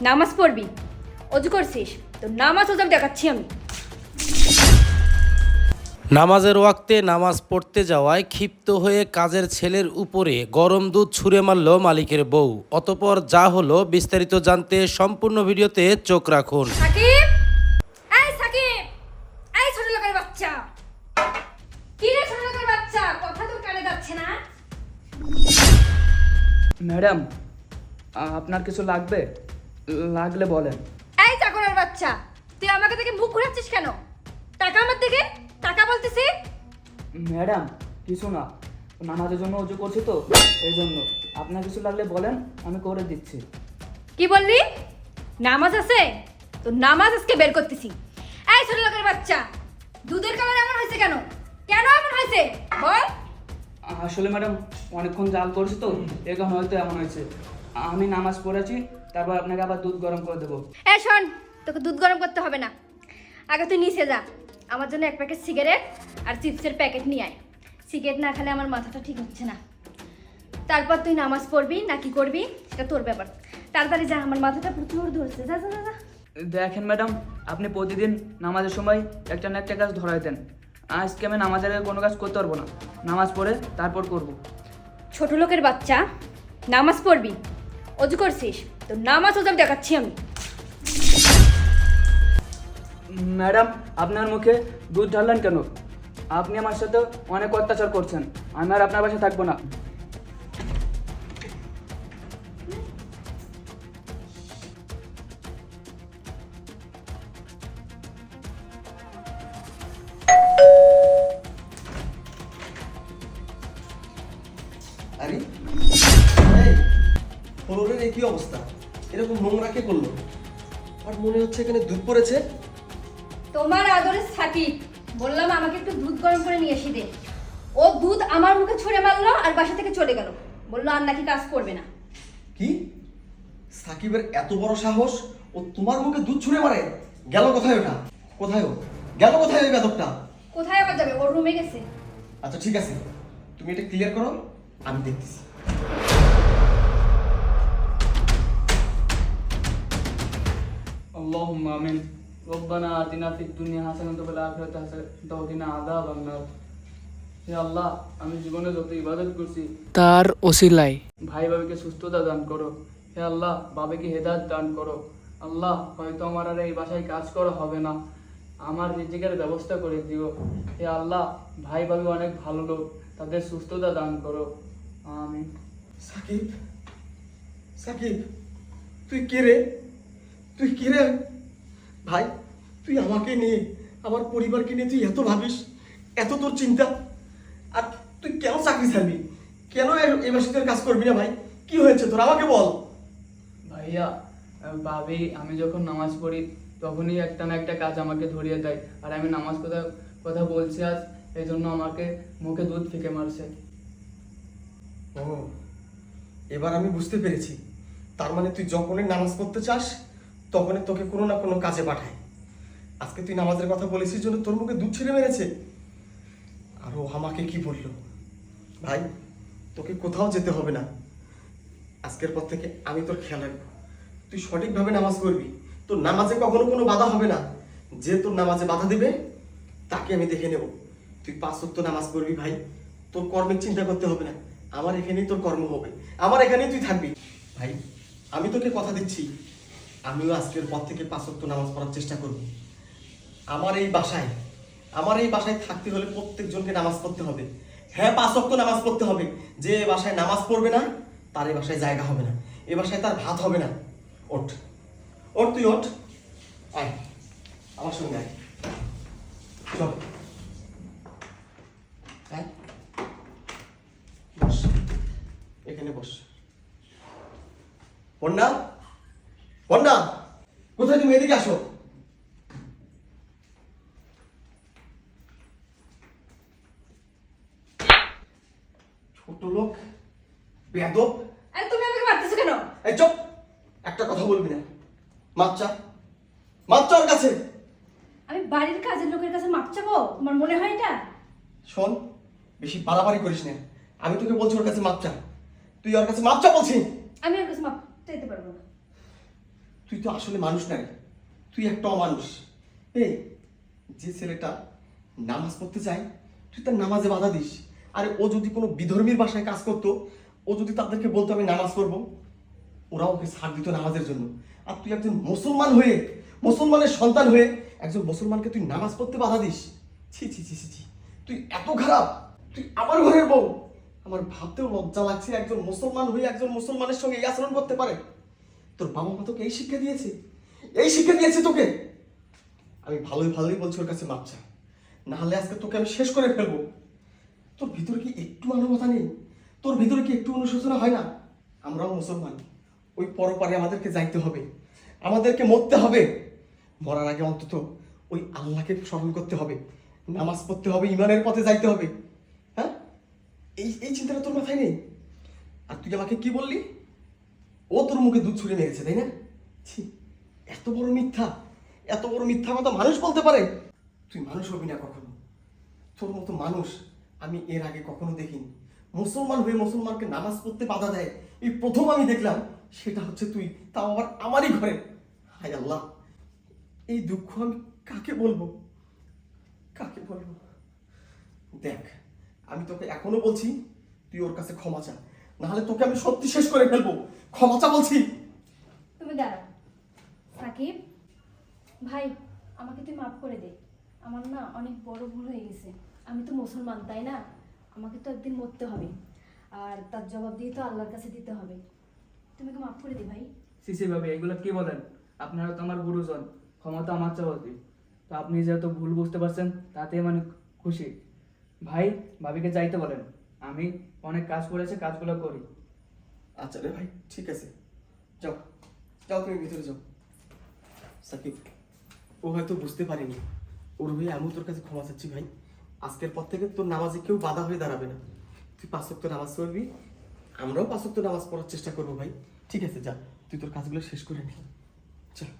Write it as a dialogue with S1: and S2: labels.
S1: নামাজ পড়বি, অজু করছিস তো নামাজ ওজব দেখাচ্ছি আমি।
S2: নামাজের ওয়াক্তে নামাজ পড়তে যাওয়ায় ক্ষিপ্ত হয়ে কাজের ছেলের উপরে গরম দুধ ছুঁড়ে মারল মালিকের বউ। অতঃপর যা হলো বিস্তারিত জানতে সম্পূর্ণ ভিডিওতে চোখ রাখুন।
S1: সাকিব, এই সাকিব, এই ছোট লোকের বাচ্চা, কি রে ছোট লোকের বাচ্চা, কথা তোর কানে যাচ্ছে না?
S3: ম্যাডাম, আপনার কিছু লাগবে? লাগলে বলেন।
S1: এই চাকরের বাচ্চা, তুই আমাকে থেকে মুখ ঘুরাচ্ছিস কেন? টাকা আমার থেকে, টাকা বলতেছি।
S3: ম্যাডাম, কিছু না, নামাজের জন্য অজু করছি তো এই জন্য। আপনার কিছু লাগলে বলেন, আমি করে দিচ্ছি।
S1: কি বললি? নামাজ আছে তো নামাজ আজকে বের করতেছি। এই ছোট লোকের বাচ্চা, দুধের কালার এমন হয়েছে কেন? কেন এমন হয়েছে বল?
S3: আসলে ম্যাডাম, অনেকক্ষণ জাল করছি তো এখন হয়তো এমন হয়েছে। আমি নামাজ পড়েছি, তারপর আপনাকে আবার দুধ গরম করে দেবো।
S1: এই শোন, তোকে দুধ গরম করতে হবে না, আগে তুই নিচে যা, আমার জন্য এক প্যাকেট সিগারেট আর চিপসের প্যাকেট নিয়ে আয়। সিগারেট না খেলে আমার মাথাটা ঠিক হচ্ছে না। তারপর তুই নামাজ পড়বি না কি করবি সেটা তোর ব্যাপার। তাড়াতাড়ি যা, আমার মাথাটা প্রচুর ধরছে। যা যা যা যা।
S3: দেখেন ম্যাডাম, আপনি প্রতিদিন নামাজের সময় একটা না একটা কাজ ধরাই দেন। আজকে আমি নামাজের আগে কোনো কাজ করতে পারবো না, নামাজ পড়ে তারপর করব।
S1: ছোট লোকের বাচ্চা, নামাজ পড়বি, অজু করছিস তো নামাজ ওজব দেখাচ্ছি আমি।
S3: ম্যাডাম, আপনার মুখে দুধ ঢাললেন কেন? আপনি আমার সাথে অনেক অত্যাচার করছেন, আমি আর আপনার বাসায় থাকবো না।
S4: আরে এই ফ্লোরের এই কি অবস্থা? এরকম নোংরা কে করলো? আর মনে হচ্ছে এখানে দুধ পড়েছে।
S1: তোমার আদরের সাকিব, বললাম আমাকে একটু দুধ গরম করে নিয়ে এসে দে। ও দুধ আমার মুখে ছুঁড়ে মারলো আর বাসা থেকে চলে গেল, বললো আর নাকি কাজ করবে না।
S4: কি? সাকিবের এত বড় সাহস, ও তোমার মুখে দুধ ছুঁড়ে মারে? গেল কোথায় ওটা? কোথায় ও? গেল কোথায় ওই বেদকটা?
S1: কোথায় আবার যাবে? ওর রুমে গেছে।
S4: আচ্ছা ঠিক আছে, তুমি এটা ক্লিয়ার করো, আমি দেখতেছি।
S3: اللهم آمين ربنا آتنا في الدنيا حسنة وفي الآخرة حسنة وقنا عذاب النار। হে আল্লাহ, আমি জীবনে যত ইবাদত করছি তার ওসিলায় ভাই ভাবিকে সুস্থতা দান করো। হে আল্লাহ, বাবাকে হেদায়েত দান করো। আল্লাহ, হয়তো আমার আর এই বাসায় কাজ করা হবে না, আমার রিজিকের ব্যবস্থা করে দিও। হে আল্লাহ, ভাই ভাবি অনেক ভালো লোক, তাদের সুস্থতা দান করো। আমিন।
S4: সাকিব, সাকিব, তুই কে রে? তুই কে রে? ভাই, তুই আমাকে নিয়ে, আমার পরিবারকে নিয়ে তুই এত ভাবিস, এত তোর চিন্তা, আর তুই কেন চাকরি ছাড়বি? কেন এই মাসে কাজ করবি না ভাই? কি হয়েছে তোর, আমাকে বল।
S3: ভাইয়া, ভাবি আমি যখন নামাজ পড়ি তখনই একটা না একটা কাজ আমাকে ধরিয়ে দেয়, আর আমি নামাজ কথা কথা বলছি আজ, এই জন্য আমাকে মুখে দুধ ফেঁকে মারছে।
S4: ও, এবার আমি বুঝতে পেরেছি। তার মানে তুই যখনই নামাজ পড়তে চাস তখনই তোকে কোনো না কোনো কাজে পাঠায়। আজকে তুই নামাজের কথা বলেছিস জন্য তোর মুখে দুধ ছেড়ে মেরেছে। আর ও আমাকে কি বললো? ভাই, তোকে কোথাও যেতে হবে না, আজকের পর থেকে আমি তোর খেয়াল রাখবো। তুই সঠিকভাবে নামাজ পড়বি, তোর নামাজে কখনো কোনো বাধা হবে না। যে তোর নামাজে বাধা দেবে তাকে আমি দেখে নেব। তুই 5 ওয়াক্ত নামাজ পড়বি ভাই, তোর কর্মের চিন্তা করতে হবে না। আমার এখানেই তোর কর্ম হবে, আমার এখানেই তুই থাকবি। ভাই, আমি তোকে কথা দিচ্ছি, আমিও আজকের পর থেকে 5 ওয়াক্ত নামাজ পড়ার চেষ্টা করব। আমার এই বাসায় থাকতে হলে প্রত্যেকজনকে নামাজ পড়তে হবে। হ্যাঁ, 5 ওয়াক্ত নামাজ পড়তে হবে। যে এ বাসায় নামাজ পড়বে না তার এ বাসায় জায়গা হবে না, এ বাসায় তার ভাত হবে না। ওঠ, ওঠ, তুই ওঠ, আয় আমার সঙ্গে আয়, চল আয়, বস, এখানে বস। বন্যা, বন্যা, কোথায় তুমি? এদিকে আসো। ছোট লোক, বেয়াদব।
S1: আরে তুমি আমাকে মারতেছো কেন?
S4: এই চুপ, একটা কথা বলবি না। মাপ চা, মাপ চা ওর কাছে।
S1: আমি বাড়ির কাজের লোকের কাছে মাপ চাবো? তোমার মনে হয় এটা?
S4: শোন, বেশি বাড়াবাড়ি করিস না। আমি তোকে বলছি ওর কাছে মাপ চা, তুই ওর কাছে মাপ চা বলছি।
S1: আমি ওর কাছে মাপ চাইতে পারবো না।
S4: তুই তো আসলে মানুষ নাই, তুই একটা অমানুষ। এই যে ছেলেটা নামাজ পড়তে চায় তুই তার নামাজে বাধা দিস। আরে ও যদি কোনো বিধর্মীর বাসায় কাজ করতো, ও যদি তাদেরকে বলতো আমি নামাজ পড়বো, ওরা ওকে ছাড় দিত নামাজের জন্য। আর তুই একজন মুসলমান হয়ে, মুসলমানের সন্তান হয়ে একজন মুসলমানকে তুই নামাজ পড়তে বাধা দিস। ছি ছি ছি ছি ছি, তুই এত খারাপ। তুই আমার ঘরের বউ। আমার ভাবতেও লজ্জা লাগছে, একজন মুসলমান হয়ে একজন মুসলমানের সঙ্গে এই আচরণ করতে পারে। তোর বাবা মা তোকে এই শিক্ষা দিয়েছে, এই শিক্ষা দিয়েছে তোকে। আমি ভালোই ভালোই বলছি ওর কাছে মাপ চা, নাহলে আজকে তোকে আমি শেষ করে ফেলবো। তোর ভিতরে কি একটু মানবতা নেই? তোর ভিতরে কি একটু অনুশোচনা হয় না? আমরাও মুসলমান, ওই পরপারে আমাদেরকে যাইতে হবে, আমাদেরকে মরতে হবে। মরার আগে অন্তত ওই আল্লাহকে স্মরণ করতে হবে, নামাজ পড়তে হবে, ইমানের পথে যাইতে হবে। হ্যাঁ, এই এই চিন্তাটা তোর মাথায় নেই? আর তুই আমাকে কি বললি? ও তোর মুখে দুধ ছুঁড়ে মেরেছে, তাই না? ছি, এত বড় মিথ্যা, এত বড় মিথ্যা কথা মানুষ বলতে পারে? তুই মানুষ হবি না কখনো। তোর মতো মানুষ আমি এর আগে কখনো দেখিনি। মুসলমান হয়ে মুসলমানকে নামাজ পড়তে বাধা দেয় এই প্রথম আমি দেখলাম। সেটা হচ্ছে তুই, তাও আবার আমারই ঘরে। হায় আল্লাহ, এই দুঃখ আমি কাকে বলবো, কাকে বলবো? দেখ, আমি তোকে এখনো বলছি তুই ওর কাছে ক্ষমা চা, নাহলে তোকে আমি সত্যি শেষ করে ফেলবো। ক্ষমা চা বলছি।
S1: তুমি দাঁড়াও সাকিব ভাই, আমাকে তুই মাফ করে দে। আমার না অনেক বড় ভুল হয়ে গেছে। আমি তো মুসলমান, তাই না? আমাকে তো একদিন মরতে হবে, আর তার জবাব দিয়ে তো আল্লাহর কাছে দিতে হবে। তুমি আমাকে মাফ করে দে ভাই।
S3: সিসি ভাবি এগুলো কি বলেন? আপনারা তো আমার গুরুজন, ক্ষমতা আমার চাওয়া উচিত। তো আপনি যেহেতু ভুল বুঝতে পারছেন তাতে মানে খুশি। ভাই ভাবিকে যাইতে বলেন, আমি অনেক কাজ করেছি, কাজগুলো করি।
S4: আচ্ছা রে ভাই, ঠিক আছে, যাও যাও, তুমি ভিতরে যাও। সাকিব, ও হয়তো বুঝতে পারিনি, ওর হয়ে আমি তোর কাছে ক্ষমা চাচ্ছি ভাই। আজকের পর থেকে তোর নামাজে কেউ বাধা হয়ে দাঁড়াবে না। তুই 5 ওয়াক্ত নামাজ পড়বি, আমরাও 5 ওয়াক্ত নামাজ পড়ার চেষ্টা করবো ভাই। ঠিক আছে, যা তুই তোর কাজগুলো শেষ করে নি, চল।